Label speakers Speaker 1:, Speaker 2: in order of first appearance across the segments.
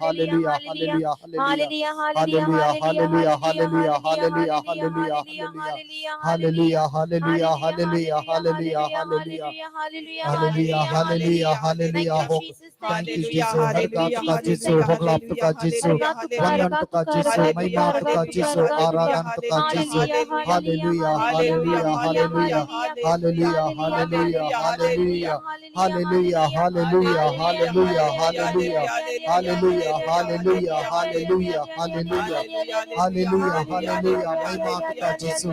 Speaker 1: hallelujah, hallelujah, hallelujah, hallelujah, hallelujah, hallelujah, hallelujah, hallelujah, hallelujah, hallelujah, hallelujah, hallelujah, hallelujah, hallelujah, hallelujah. Thank you, Jesus. हर गात का जीसु, होगलाप का जीसु, वंदन का जीसु, महिमा का जीसु, आराधन का जीसु. Hallelujah, hallelujah, hallelujah, hallelujah, hallelujah, hallelujah, hallelujah, hallelujah, hallelujah, hallelujah, hallelujah, hallelujah, hallelujah, hallelujah, hallelujah, hallelujah. महिमा का जीसु,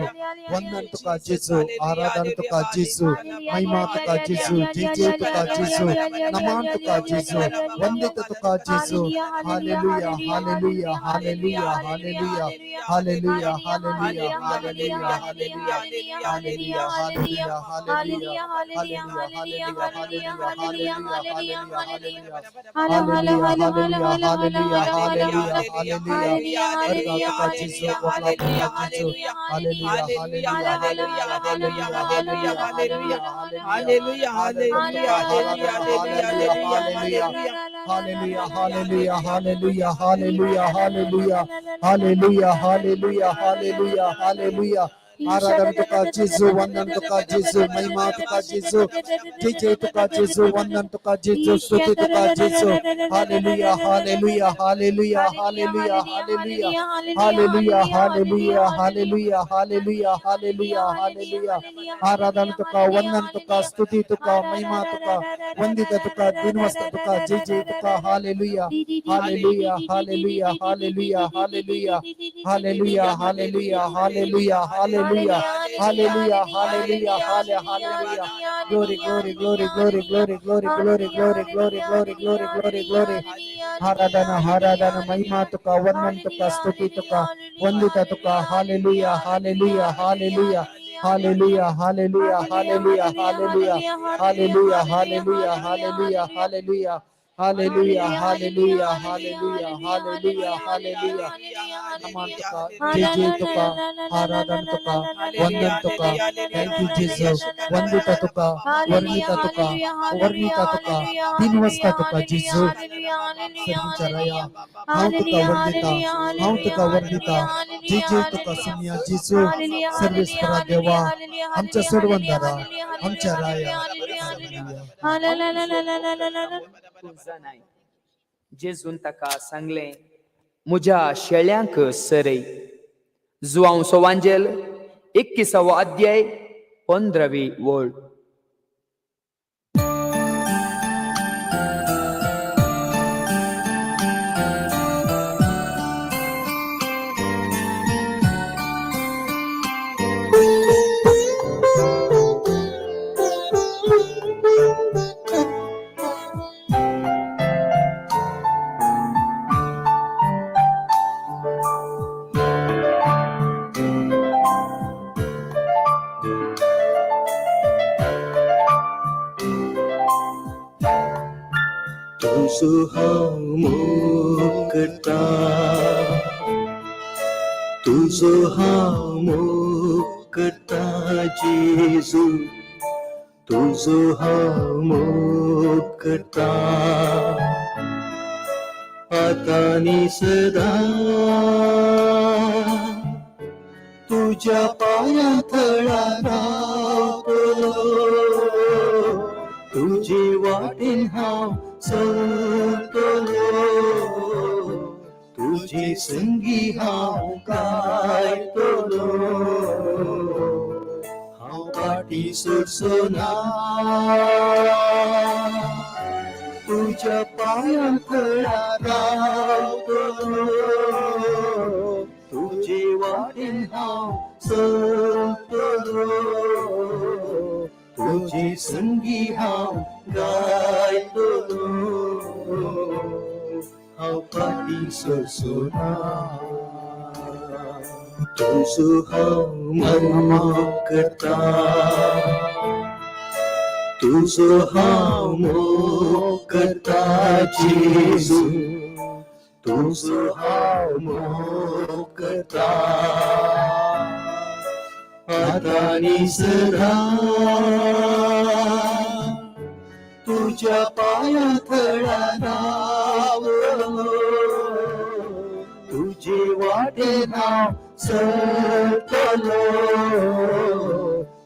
Speaker 1: वंदन का जीसु, आराधन का जीसु, महिमा का जीसु, जय का जीसु, नमन का जीसु, वंदित का जीसु. Hallelujah, hallelujah, hallelujah, hallelujah, hallelujah, hallelujah, hallelujah, hallelujah, hallelujah, hallelujah, hallelujah, hallelujah, hallelujah, hallelujah, hallelujah, hallelujah, hallelujah, hallelujah, hallelujah. हर गात का जीसु, वगला का जीसु. Hallelujah, hallelujah, hallelujah, hallelujah, hallelujah, hallelujah, hallelujah, hallelujah, hallelujah, hallelujah, hallelujah, hallelujah, hallelujah, hallelujah, hallelujah, hallelujah, hallelujah, hallelujah, hallelujah. आराधन तो का जीसु, वंदन तो का जीसु, महिमा तो का जीसु, जय तो का जीसु, वंदन तो का जीसु, स्तुति तो का जीसु. हालेलुया, हालेलुया, हालेलुया, हालेलुया, हालेलुया, हालेलुया, हालेलुया, हालेलुया, हालेलुया, हालेलुया, हालेलुया. आराधन तो का, वंदन तो का, स्तुति तो का, महिमा तो का, वंदित तो का, दिनवस्त तो का, जय तो का. हालेलुया, हालेलुया, हालेलुया, हालेलुया, हालेलुया, हालेलुया, हालेलुया, हालेलुया, हालेलुया, हालेलुया, हालेलुया, hallelujah. Glory, glory, glory, glory, glory, glory, glory, glory, glory, glory, glory, glory, glory. आराधना, आराधना, महिमा तो का, वंदन तो का, स्तुति तो का, वंदित तो का. हालेलुया, हालेलुया, हालेलुया, हालेलुया, हालेलुया, हालेलुया, हालेलुया, हालेलुया, हालेलुया, हालेलुया, हालेलुया. Hallelujah, hallelujah, hallelujah, hallelujah, hallelujah. नमन तो का, जय तो का, आराधन तो का, वंदन तो का. Thank you, Jesus. वंदित तो का, वर्णित तो का, वर्णित तो का, दिनवस्ता तो का जीसु. सर्वचराया, हाँ तो का वंदिता, हाँ तो का वर्णिता, जय तो का सुनिया जीसु. सर्वेश्वरा देवा, आमच्या सर्वांना, आमच्या राया.
Speaker 2: नाही जेजून ताका सांगले मुझ्या शेळ्यांक सरय. जुआंवचो वांजेल 21 अध्याय 15वी वळ.
Speaker 3: तुझो हा मुक्ता, तुझो हा मुक्ता जेजू, तुझो हा मुक्ता आता नि सदा तुझ्या पायातळा रावतलो. तुझी वाटेन हांव चलतलो, तुझी संगी हांव गायतलो. हांव पाटी सोडसोना तुझ्या पायातळा रावतलो. तुझी वाटेन हांव चलतलो, तुझी संगी हांव गायतलो. हांव पाटी सोडसोना तुझो हांव मोग करता, तुझो हांव मोग करता जेजू, तुझो हांव मोग करता आता नि सदा. तुझ्या पायातळा रावतलो, वाटे नाव सरतलो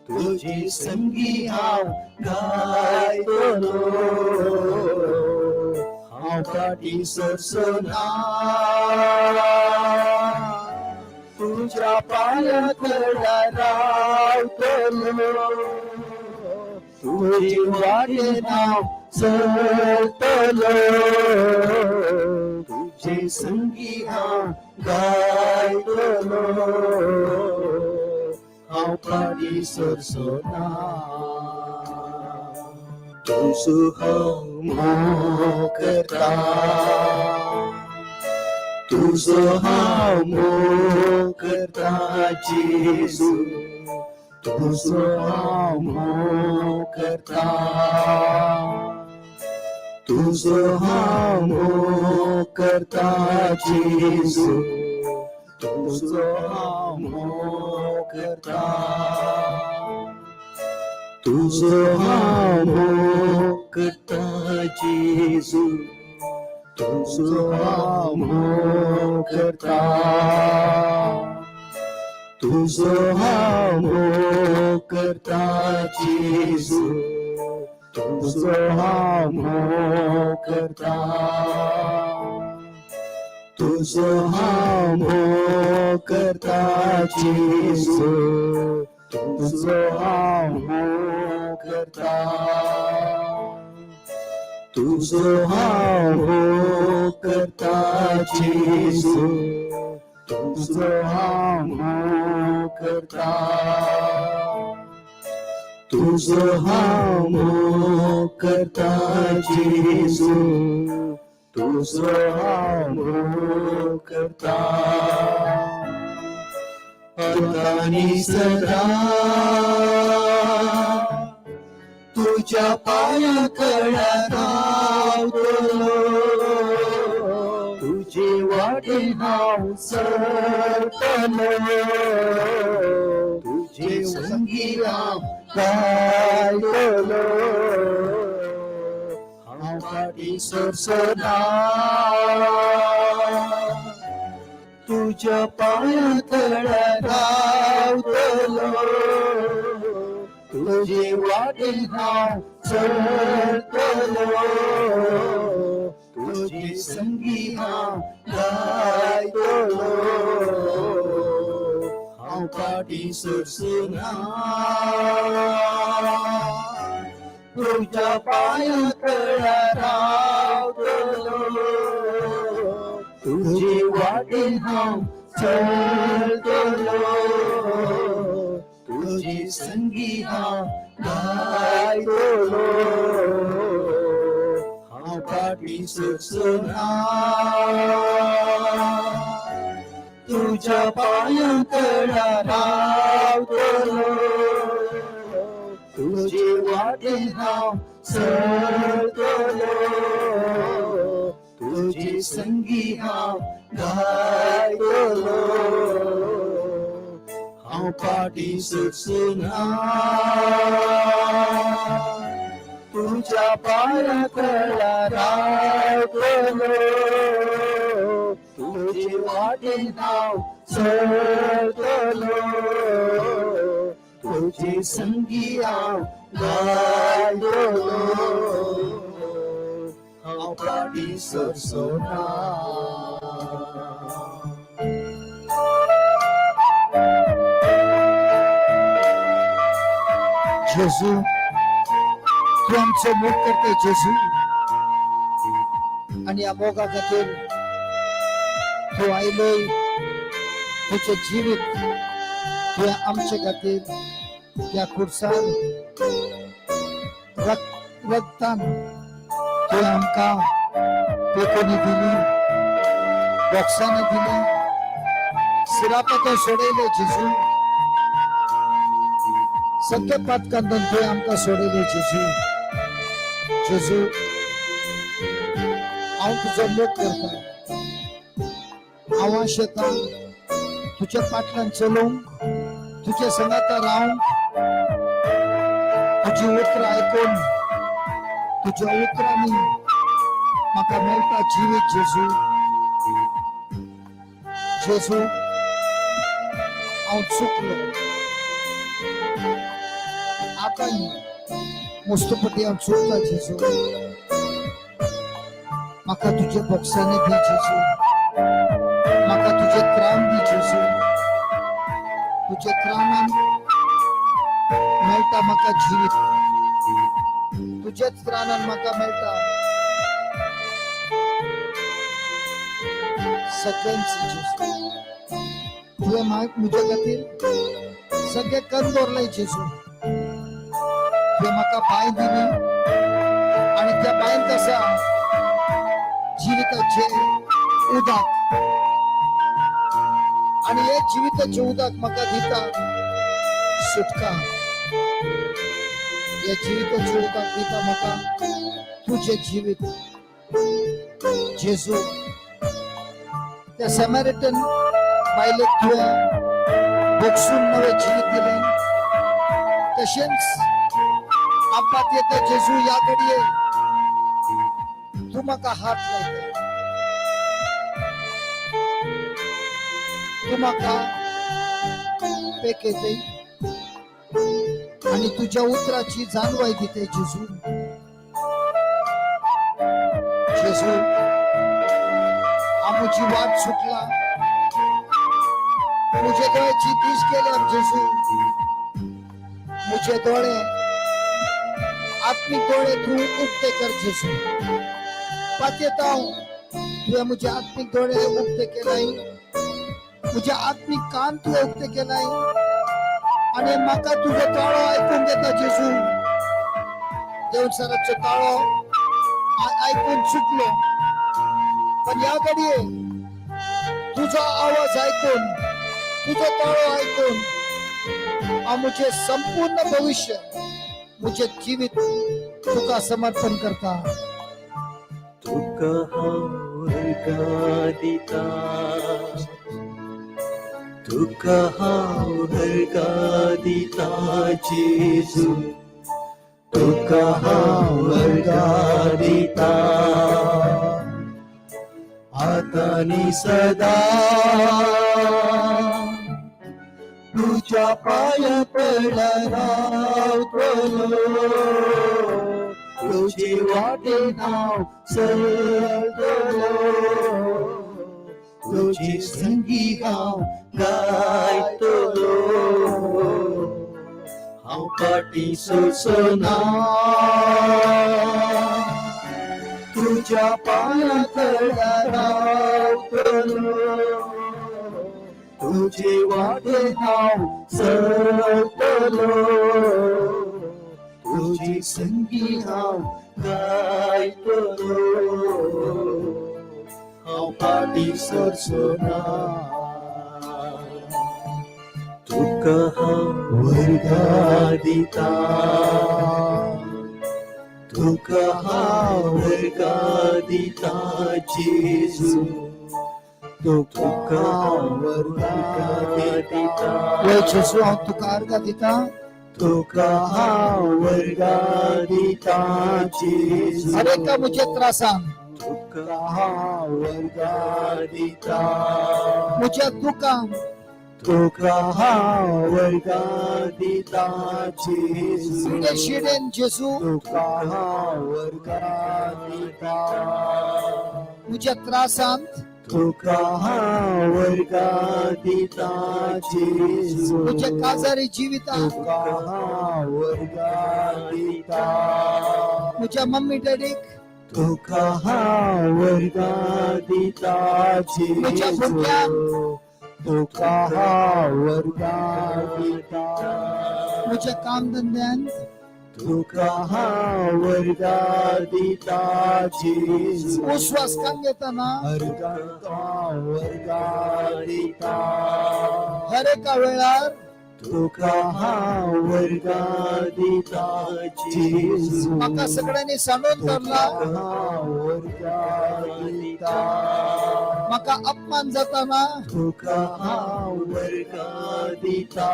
Speaker 3: तुझे संगी हांव गायतलो हांव फाटी सरसना तुझ्या पायाकडा रावतलो तुझे वाटे नाव सरतलो तुझे संगी हांव गायतलो हांव फाटी सरसना तुझो हांव मोग करता तुझो हांव मोग करता जेजू तुझो हांव मोग करता तुझो हांव मोग करता जेजू तुझो हांव मोग करता तुझो हांव मोग करता जेजू तुझो हांव मोग करता तुझो हांव मोग करता जेजू तुझो हांव मोग करता तुझो हांव मोग करता जेजू तुझो हांव मोग करता तुझो हांव मोग करता जेजू तुझो हांव मोग करता तुझो हांव मोग करता जेजू तुझो हांव मोग करता आतानी सदा तुझ्या पायाकडे रावतलो तुझे वाटे हांव सरतलो तुझे संगी हांव गायतलो हांव फाटी सरसना तुझ्या पायाकडे रावतलो तुझे वाटे हांव सरतलो तुझे संगी हांव गायतलो हांव फाटी सरसना तुझ्या पायाकडे रावतलो तुझे वाटे हांव सरतलो तुझे संगी हांव गायतलो हांव फाटी सरसना तुझ्या पायाकडे रावतलो तुझे वाटे हांव सरतलो तुझे संगी हांव गायतलो हांव फाटी सरसना तुझ्या पायाकडे रावतलो तुझे वाटे हांव सरतलो तुझे संगी हांव गायतलो हांव फाटी सरसना
Speaker 1: जेजू तू आमचो मोग करते जेजू आणि या मोगा खातीर तू आयलोय तुझे जिवीत तुवें आमचे खातीर त्या खुर्सान रक्तान तुवें आमकां पेकोनी दिली बॉक्सांनी दिली सिरापातो सोडयले जेजू सत्य पातकांतून तुवें आमकां सोडयले जेजू जेजू हांव तुजो मोग करता हांव शेतां तुज्या फाटल्यान चलोवंक तुज्या संगाता रावंक तुजी उतरां आयकून तुज्या उतरांनी म्हाका मेळटा जिवीत जेजू जेजू हांव चुकलो आता मुस्तपटी हांव चुकता जेजू म्हाका तुजे बोक्सांनी दी जेजू म्हाका तुजे त्राण दी जेजू तुजे त्राणान मेळटा म्हाका जिवीत तुजेच त्राणान म्हाका मेळटा सगळ्यांची जेजू तुवें म्हजे खातीर सगळे कण दवरले जेजू तुवें म्हाका बाय दिली आनी त्या बायेंत आसा जिविताचे उदक आणि हे जिविताचे उदक म्हाका दिता सुटका या जिविताचे उदक दिता म्हाका तुझे जिवीत जेजू त्या समॅरिटन बायलेक तुवें बोगसून नवें जिवीत दिलें तशेंच आपात येता जेजू या घडये तू म्हाका हात लायता तू म्हाका पेकयतय आणि तुझ्या उतराची जाणवाय दिते जेजू जेजू आमची वाट सुटला मुझे दोळ्याची दिश केल्यार जेजू मुझे दोळे आत्मिक दोळे तू उक्ते कर जेजू पातयेता तुवें मुझे आत्मिक दोळे उक्ते केलाय मुझे आत्मिक कान तुवें उक्ते केलाय आणि म्हाका तुजो ताळो आयकून घेता जेजू देवसराचो ताळो आयकून चुकलो पण या घडये तुझो आवाज आयकून तुझो ताळो आयकून हांव मुझे संपूर्ण भविष्य मुझे जीवित तुका समर्पण करता
Speaker 3: तुका हांव दिता तुका हांव दिता जेजू तुका हांव दिता आता नी सदा तुझ्या पाया पडला रावतलो तुझी वाटे नाव सरतलो तुझी संगी हांव गायतलो हांव पाटी सोसना तुझ्या पाया पडला रावतलो तुझे वाटे नाव सरतलो तुझी संगी हांव गायतलो हांव पाटी सरसोना तुका हांव दिता तुका हांव दिता जेजू तुका हांव दिता
Speaker 1: वय जेजू हांव तुका अर्घ दिता
Speaker 3: तुका हांव दिता जेजू
Speaker 1: हरेका मुझे त्रासान
Speaker 3: तुका हांव दिता
Speaker 1: मुझ्या दुखान
Speaker 3: तुका हांव दिता जेजू
Speaker 1: सिडे शिडेन जेजू
Speaker 3: तुका हांव दिता
Speaker 1: मुझ्या त्रासांत
Speaker 3: तुका हांव दिता जेजू
Speaker 1: मुझ्या काजारी जिवितांत
Speaker 3: तुका हांव दिता
Speaker 1: मुझ्या मम्मी डॅडीक
Speaker 3: तुका हांव दिता
Speaker 1: मुझ्या
Speaker 3: जेजू
Speaker 1: भुरग्यांक
Speaker 3: तुका हांव दिता
Speaker 1: मुझ्या काम धंद्यांत
Speaker 3: तुका हांव दिता जेजू
Speaker 1: उस्वास कान घेताना
Speaker 3: दिता
Speaker 1: हरेका वेळार
Speaker 3: तुका हांव दिता जेजू
Speaker 1: म्हाका सगळ्यांनी सांडून धरला
Speaker 3: हांव दिता
Speaker 1: म्हाका अपमान जाताना
Speaker 3: तुका हांव दिता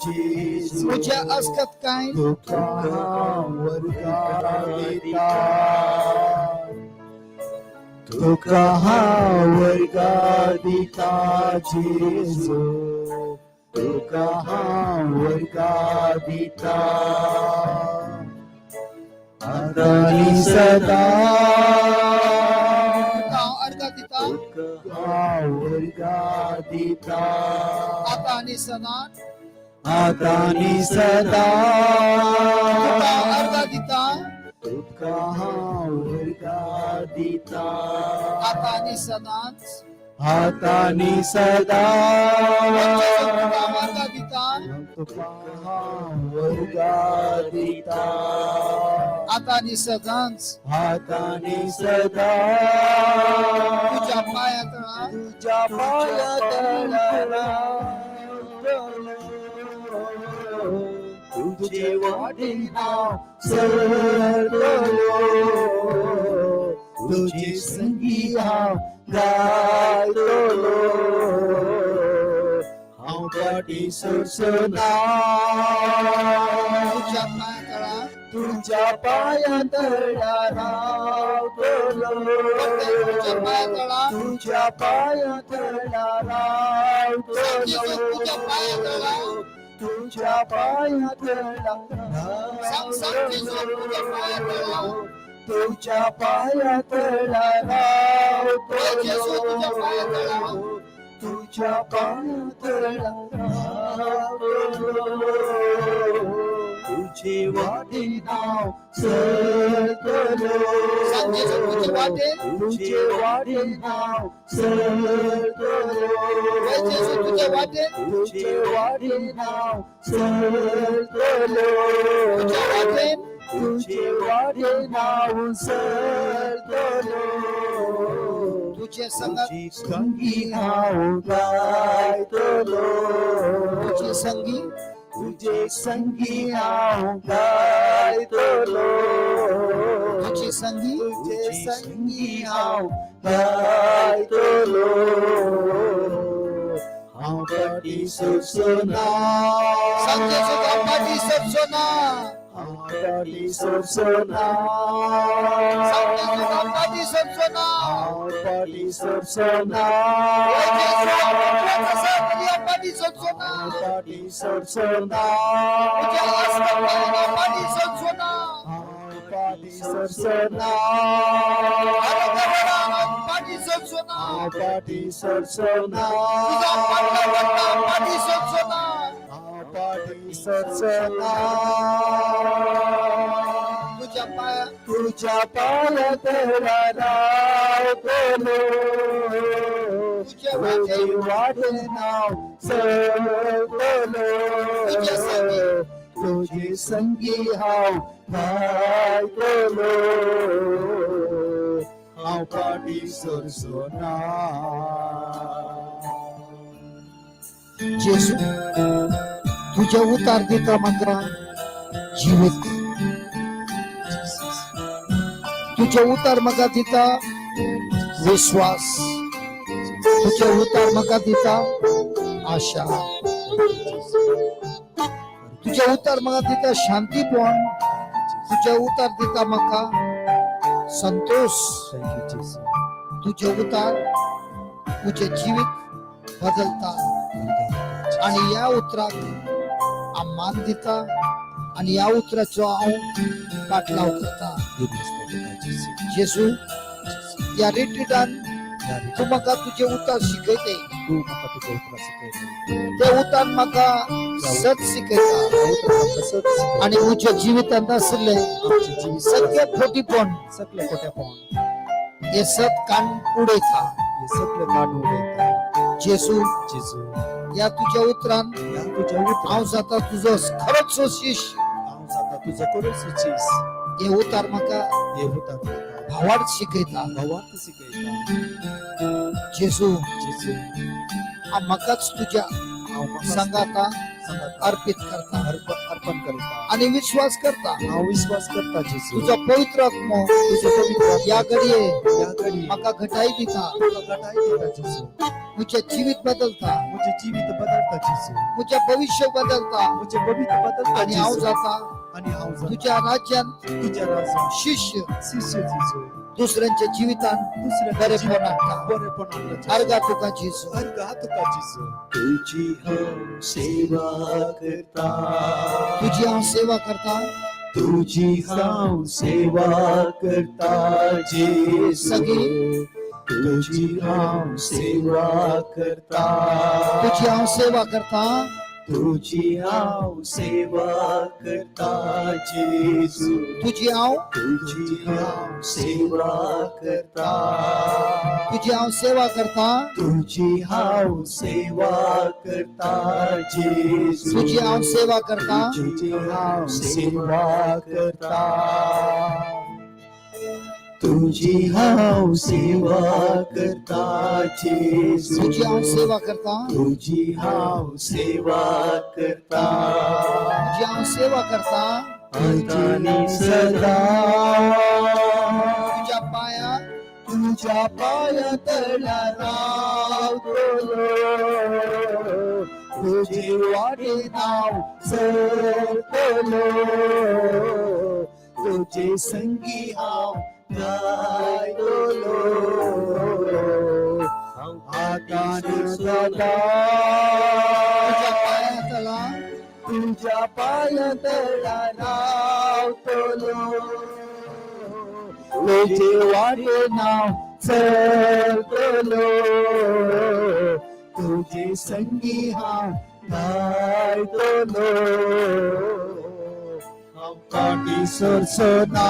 Speaker 3: जेजू
Speaker 1: मुझे अस्कत काय
Speaker 3: तुका हांव दिता तुका हांव दिता जेजू तुका वर्गा दिता आतानी सदा
Speaker 1: अर्घ दिता
Speaker 3: तुका वर्गा दिता
Speaker 1: आता आणि सदा
Speaker 3: आतानी सदा
Speaker 1: अर्घ दिता
Speaker 3: तुका वर्गा दिता
Speaker 1: आता आणि सदाच
Speaker 3: हातानी सदा
Speaker 1: अर्घ दिता
Speaker 3: तुका वर्गा दिता
Speaker 1: आता आणि सदाच
Speaker 3: हातानी सदा
Speaker 1: तुझ्या पायात
Speaker 3: तुझ्या पायात तुझे वाटे नाव सरलो तुझे संगी हाव गायलो हाव पाटी सरसना
Speaker 1: तुझ्या पायात
Speaker 3: तुझ्या पायात राव
Speaker 1: तुझ्या पायात
Speaker 3: तुझ्या पायात राव
Speaker 1: तुझ्या पायात
Speaker 3: तुझ्या पायात
Speaker 1: सांग तुझ्या पायात
Speaker 3: तुझ्या पायात तुझ्या पायात तुझे वाटे नाव सरलो
Speaker 1: तुझे वाटे
Speaker 3: तुझे वाटे नाव सरलो
Speaker 1: तुझे वाटे
Speaker 3: तुझे वाटे नाव सरलो
Speaker 1: तुझ्या वाटे
Speaker 3: तुझे वाटे नाव सरलो
Speaker 1: तुझे संगत
Speaker 3: संगी नाव गायलो
Speaker 1: तुझे संगी
Speaker 3: तुझे संगी नाव गायलो
Speaker 1: तुझे संगी
Speaker 3: तुझे संगी नाव गायलो हाव पाटी सरसना
Speaker 1: संगे सुद्धा पाठी सरसोना
Speaker 3: हाव पाटी सरसना
Speaker 1: संगे सुद्धा पाठी सरसोना
Speaker 3: हाव पाटी सरसना
Speaker 1: पाठी सरसोना
Speaker 3: पाटी सरसना
Speaker 1: तुझ्या अस्पताला पाठी सरसोना
Speaker 3: पाटी सरसना
Speaker 1: पाठी सरसोना
Speaker 3: पाटी सरसना
Speaker 1: तुझा पाठी सरसोना
Speaker 3: पाटी सरसना
Speaker 1: तुझ्या
Speaker 3: पायात राव बोलो तुझे वाटे नाव सरलो तुझे संगी हाव गायलो हाव पाटी सरसना
Speaker 1: जेसू तुझ्या उतार देता मात्र जीवित तुझ्या उतार मगा देता विश्वास तुझ्या उतार मगा देता आशा तुझ्या उतार मगा देता शांतीपण तुझ्या उतार देता मका संतोष तुझे उतार तुझे जीवित बदलता आणि या उतराक आम्मान दिता आणि या उतराचो हांव पाटलाव करता जेसू या रिट्रीटान तू म्हाका तुझे उतार शिकयते ते उतार म्हाका सत शिकयता आणि म्हज्या जिवितांत आसले सगळे खोटीपण हे सत कान उडयता जेसू या तुझ्या उतरान हांव जाता तुजो खरोच शिश्य हे उतार म्हाका भावार्थ शिकयता जेसू म्हाकाच तुझ्या संगाता अर्पित करता
Speaker 3: अर्पण करता
Speaker 1: आणि विश्वास करता
Speaker 3: विश्वास करता जेसू
Speaker 1: तुझा पवित्र आत्मा या घडये म्हाका घटाई दिता
Speaker 3: जेसू
Speaker 1: मुझे जीवित बदलता
Speaker 3: मुझे जीवित बदलता जेसू
Speaker 1: मुझे भविष्य बदलता
Speaker 3: मुझे भविष्य बदलता
Speaker 1: आणि हांव
Speaker 3: जेसू
Speaker 1: जाता
Speaker 3: आणि हांव
Speaker 1: तुझ्या राज्यात
Speaker 3: तुझ्या राजा
Speaker 1: शिष्य
Speaker 3: शिष्य जेसू
Speaker 1: दुसऱ्यांच्या जीवितांत बरे पण हाडटा अर्गा तुका जेजू
Speaker 3: तुझी हांव सेवा करता
Speaker 1: तुझी हांव सेवा करता
Speaker 3: तुझी हांव सेवा करता जेजू तुझी हांव सेवा करता
Speaker 1: तुझी हांव सेवा करता
Speaker 3: तुझी हांव सेवा करता जेजू
Speaker 1: तुझी हांव
Speaker 3: सेवा करता
Speaker 1: तुझी हांव सेवा करता
Speaker 3: तुझी हांव सेवा करता जेजू
Speaker 1: तुझी हांव सेवा करता
Speaker 3: तुझी हांव सेवा करता तुझी हांव सेवा करता जेजू
Speaker 1: तुझी हांव सेवा करता
Speaker 3: तुझी हांव सेवा करता
Speaker 1: तुझी हांव सेवा करता
Speaker 3: आतानी सदा
Speaker 1: तुझ्या पाया
Speaker 3: तळा रावतलो तुझी वाटे नाव सरतलो तुझे संगी हांव गायतलो आतानी सदा तुझ्या पाया तळा रावतलो तुझे वाटे नाव सरतलो तुझे संगी हांव गायतलो हांव पाटी सरसना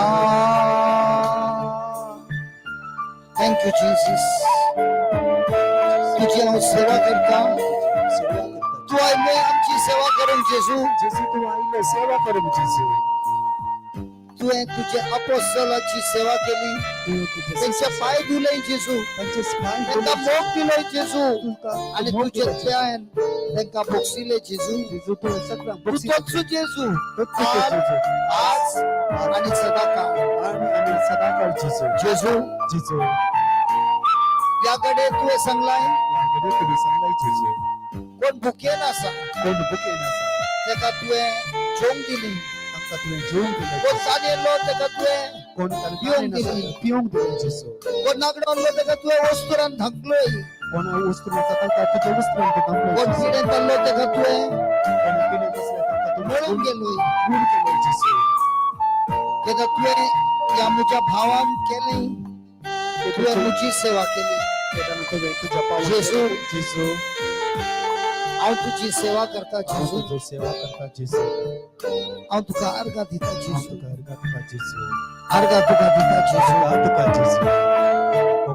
Speaker 1: थँक यू जीसस तुझी हांव सेवा करता तू आयले आमची सेवा करून जेजू
Speaker 3: तू आयले सेवा करून जेजू
Speaker 1: तुवें तुझ्या अपोस्तलाची सेवा केली त्यांचे पाय धुले जेजू त्यांना मोग दिले जेजू आणि तुझे पायान त्यांना बक्षिले जेजू तूच जेजू आज आणि सदाकाळ जेजू याकडे तुवें सांगलाय कोण भुकेन आसा तेका तुवें जेवंक दिली कोण सादेलो तेका तुवें पिवंक दिली कोण नागडो तेका तुवें वस्तुरान धाकलोय कोण पिडेन जाल्लो तेका तुवें मेळून गेलोय तेका तुवें ह्या म्हज्या भावान केलें तुवें म्हजी सेवा केली जेजू हांव तुझी सेवा करता जेजू
Speaker 3: सेवा करता जेजू
Speaker 1: हांव तुका अर्घा दिता जेजू
Speaker 3: जेजू
Speaker 1: अर्घा तुका दिता जेजू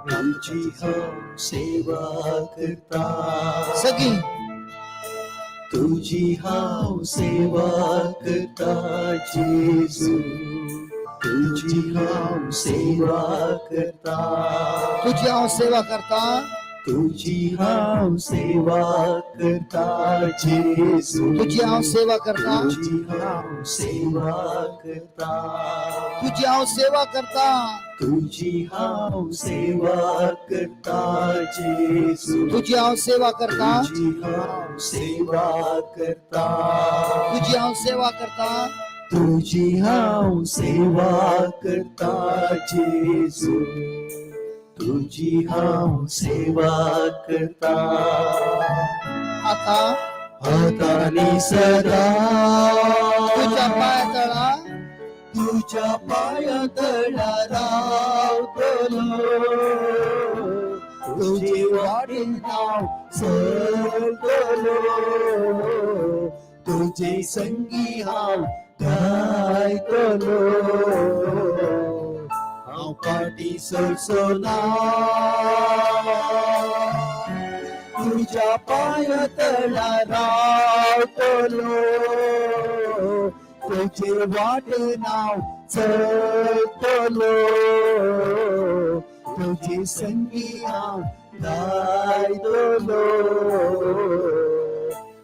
Speaker 3: तुझी हांव सेवा करता
Speaker 1: सगळी
Speaker 3: तुझी हांव सेवा करता जेजू तुझी हांव सेवा करता
Speaker 1: तुझी हांव सेवा करता
Speaker 3: तुझी हांव सेवा करता जेजू
Speaker 1: तुझी हांव सेवा करता
Speaker 3: तुझी हांव सेवा करता
Speaker 1: तुझी हांव सेवा करता
Speaker 3: तुझी हांव सेवा करता जेजू
Speaker 1: तुझी हांव सेवा करता
Speaker 3: तुझी हांव सेवा करता
Speaker 1: तुझी हांव सेवा करता
Speaker 3: तुझी हांव सेवा करता जेजू तुझी हांव सेवा करता
Speaker 1: आता
Speaker 3: आतानी सदा
Speaker 1: तुझ्या पायातळा
Speaker 3: तुझ्या पायातळा रावतलो तुझे वाटेन हांव सरतलो तुझे संगी हांव गायतलो हांव पाटी सरसना तुझ्या पायातळा रावतलो तुझे वाटे नाव चलतलो तुझे संगी हांव गायतलो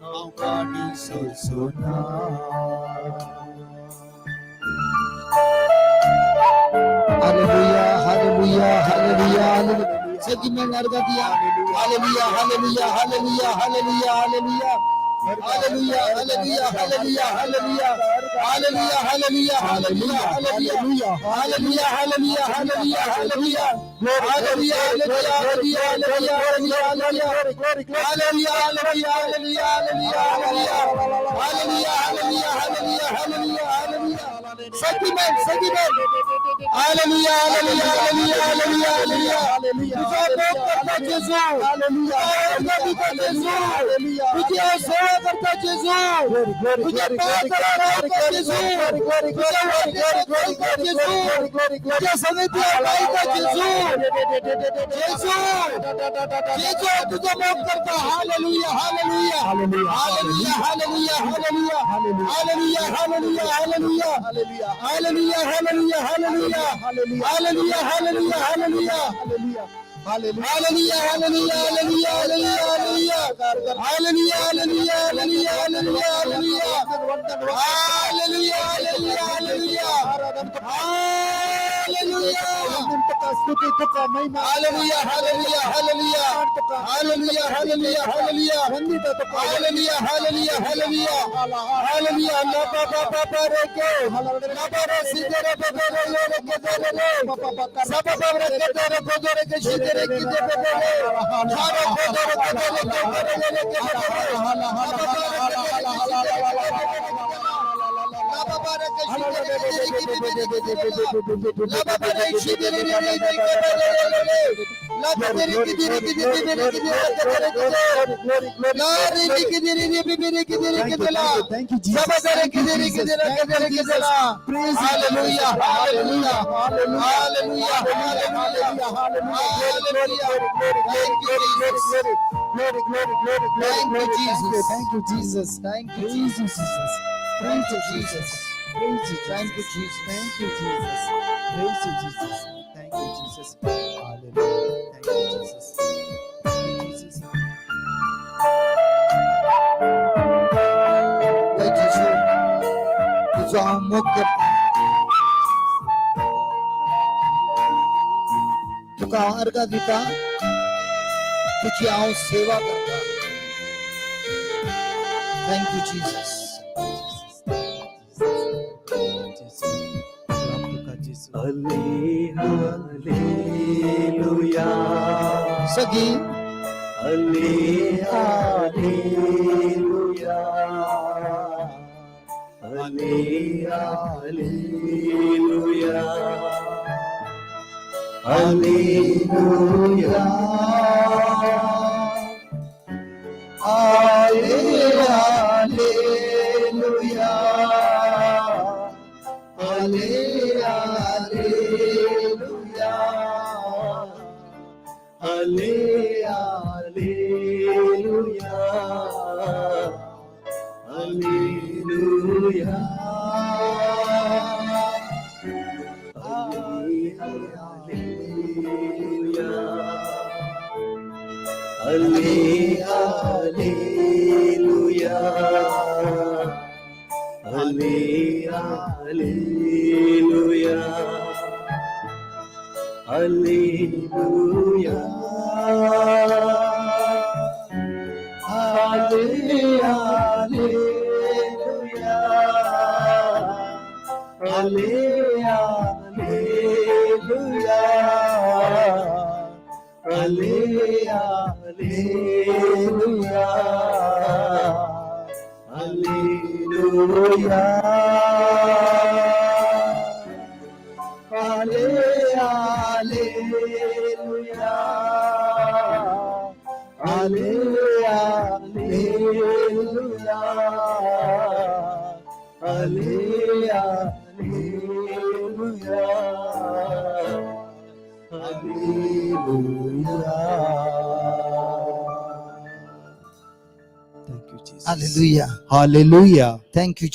Speaker 3: हांव पाटी सरसना
Speaker 1: हालेलुया हालेलुया हालेलुया हालेलुया सगळी मिळून अर्घा दिया हालेलुया हालेलुया हालेलुया हालेलुया हालेलुया Hallelujah, hallelujah, hallelujah, hallelujah. Hallelujah, hallelujah, hallelujah, hallelujah. Hallelujah, hallelujah, hallelujah, hallelujah. Hallelujah, hallelujah, hallelujah, hallelujah, hallelujah. Hallelujah, hallelujah, hallelujah, hallelujah, hallelujah. Hallelujah, hallelujah, hallelujah, hallelujah, hallelujah. Sentiment, sentiment. Hallelujah, hallelujah, hallelujah, hallelujah, hallelujah. Tuझा भोग करता जेसू. Hallelujah. तुझा पिता जेसू. तुझे सेवा करता जेसू. तुझे पार करा रहा है जेसू. तुझे वाटे का जेसू. तुझे समिति अपाई का जेसू. जेसू. जेसू तुझा भोग करता. Hallelujah, hallelujah, hallelujah, hallelujah, hallelujah, hallelujah, hallelujah, hallelujah, hallelujah, hallelujah, hallelujah, hallelujah, hallelujah, hallelujah, hallelujah. Hallelujah, hallelujah, hallelujah, hallelujah, hallelujah. Hallelujah, hallelujah, hallelujah, hallelujah, hallelujah. Hallelujah, hallelujah, hallelujah. Hallelujah. Hallelujah, hallelujah, hallelujah. Hallelujah, hallelujah, hallelujah. Hallelujah, hallelujah, hallelujah. Hallelujah. La ba ba ba ba re ke. La ba re si de re ba ba re yo re ke de re re. Sa ba ba re ke de re ko de re ke shi de re ki de be be re. Sa ba ko de re ke de re ke de re re ke de be re. La ba ba re ke de re ke shi de re ke de be re. La ba ba re ke shi de re ke de re ki de be re ki de be re. La ba ba re shi de re re re ke de be re re re. La ke de re ki de re ki de be re ki de re ke de re ke de. La re re ki de re re be be re ki de re ke de la. Sa ba re ki de re ki de re ke de re ke de la. Hallelujah, hallelujah, hallelujah, hallelujah, hallelujah, hallelujah. Thank you, Jesus. Glory, glory, glory, glory, glory. Thank you, Jesus. Thank you, Jesus. Thank you, Jesus. Praise you, thank you, Jesus. Thank you, Jesus. Praise you, Jesus. Thank you, Jesus. Hallelujah. Thank you, Jesus. Thank you, Jesus. जय यीशु तुझा हम मुक्त करता तुका अर्घ दिता तुझी हांव सेवा करता thank you Jesus
Speaker 3: hallelujah
Speaker 1: सगी
Speaker 3: हालेलुया हालेलुया हालेलुया हालेलुया हालेलुया हालेलुया हालेलुया
Speaker 1: Hallelujah. Hallelujah. Thank you,